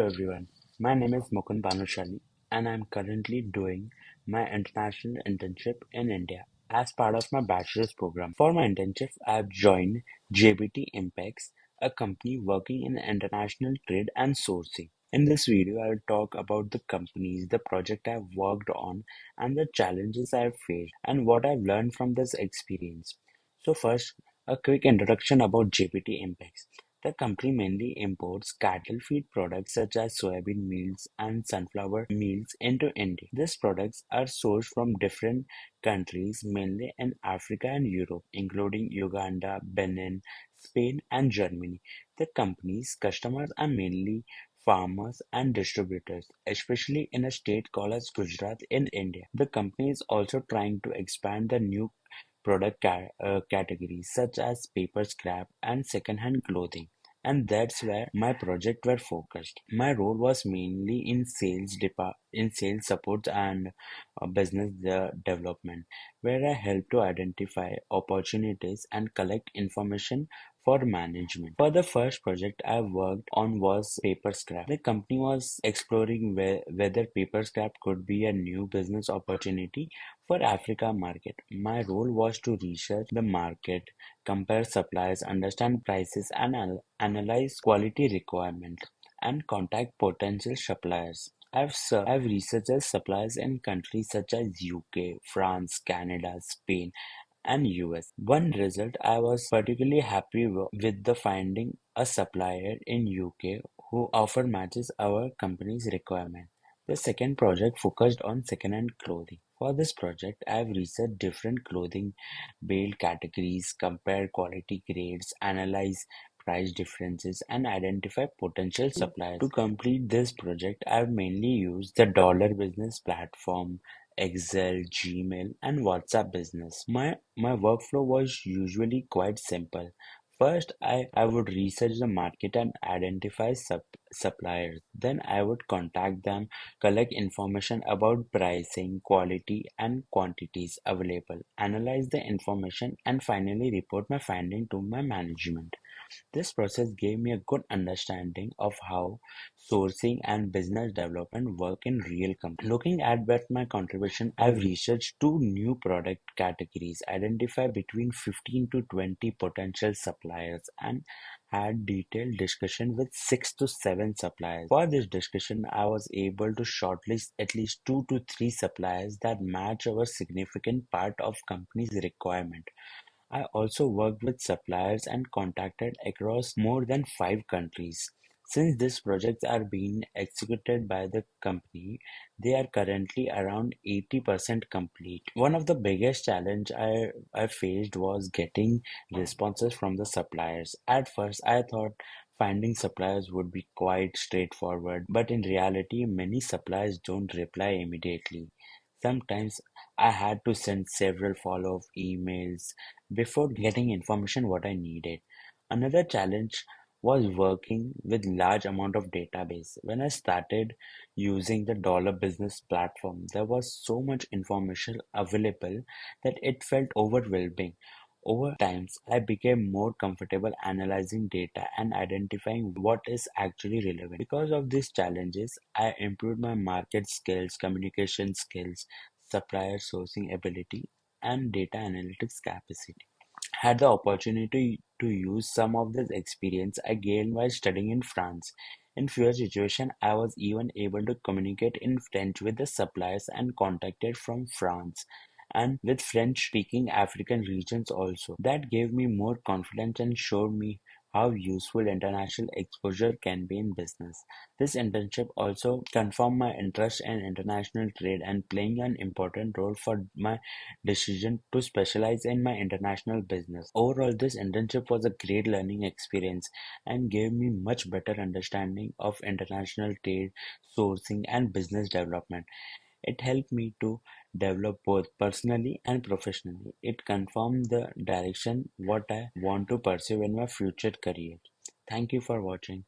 everyone. My name is Mukund Banushali and I'm currently doing my international internship in India as part of my bachelor's program. For my internship, I've joined JBT Impex, a company working in international trade and sourcing. In this video, I'll talk about the companies, the project I've worked on, and the challenges I've faced, and what I've learned from this experience. So, first, a quick introduction about JBT Impex. The company mainly imports cattle feed products such as soybean meals and sunflower meals into India. These products are sourced from different countries, mainly in Africa and Europe, including Uganda, Benin, Spain, and Germany. The company's customers are mainly farmers and distributors, especially in a state called as Gujarat in India. The company is also trying to expand the new categories such as paper scrap and second-hand clothing. And that's where my project were focused. My role was mainly in in sales support and business development, where I helped to identify opportunities and collect information for management. For the first project I worked on was paper scrap. The company was exploring whether paper scrap could be a new business opportunity for Africa market. My role was to research the market, compare suppliers, understand prices, and analyze quality requirements, and contact potential suppliers. I've researched suppliers in countries such as UK, France, Canada, Spain, and US. One result I was particularly happy with the finding a supplier in UK who offered matches our company's requirement. The second project focused on second-hand clothing. For this project, I have researched different clothing build categories, compared quality grades, analyzed price differences, and identify potential suppliers. To complete this project, I have mainly used the Dollar Business platform, Excel, Gmail, and WhatsApp Business. My workflow was usually quite simple. First, I would research the market and identify suppliers. Then I would contact them, collect information about pricing, quality, and quantities available, analyze the information, and finally report my finding to my management. This process gave me a good understanding of how sourcing and business development work in real companies. Looking at what my contribution, I've researched two new product categories, identified between 15 to 20 potential suppliers, and had detailed discussion with 6 to 7 suppliers. For this discussion, I was able to shortlist at least 2 to 3 suppliers that match our significant part of company's requirement. I also worked with suppliers and contacted across more than 5 countries. Since these projects are being executed by the company, they are currently around 80% complete. One of the biggest challenge I faced was getting responses from the suppliers. At first, I thought finding suppliers would be quite straightforward, but in reality, many suppliers don't reply immediately. Sometimes I had to send several follow-up emails before getting information what I needed. Another challenge was working with large amount of database. When I started using the Dollar Business platform, there was so much information available that it felt overwhelming. Over time, I became more comfortable analyzing data and identifying what is actually relevant. Because of these challenges, I improved my market skills, communication skills, supplier sourcing ability, and data analytics capacity. Had the opportunity to use some of this experience I gained while studying in France. In fewer situations, I was even able to communicate in French with the suppliers and contacted from France and with French-speaking African regions also. That gave me more confidence and showed me how useful international exposure can be in business. This internship also confirmed my interest in international trade and playing an important role for my decision to specialize in my international business. Overall, this internship was a great learning experience and gave me much better understanding of international trade, sourcing, and business development. It helped me to develop both personally and professionally. It confirmed the direction what I want to pursue in my future career. Thank you for watching.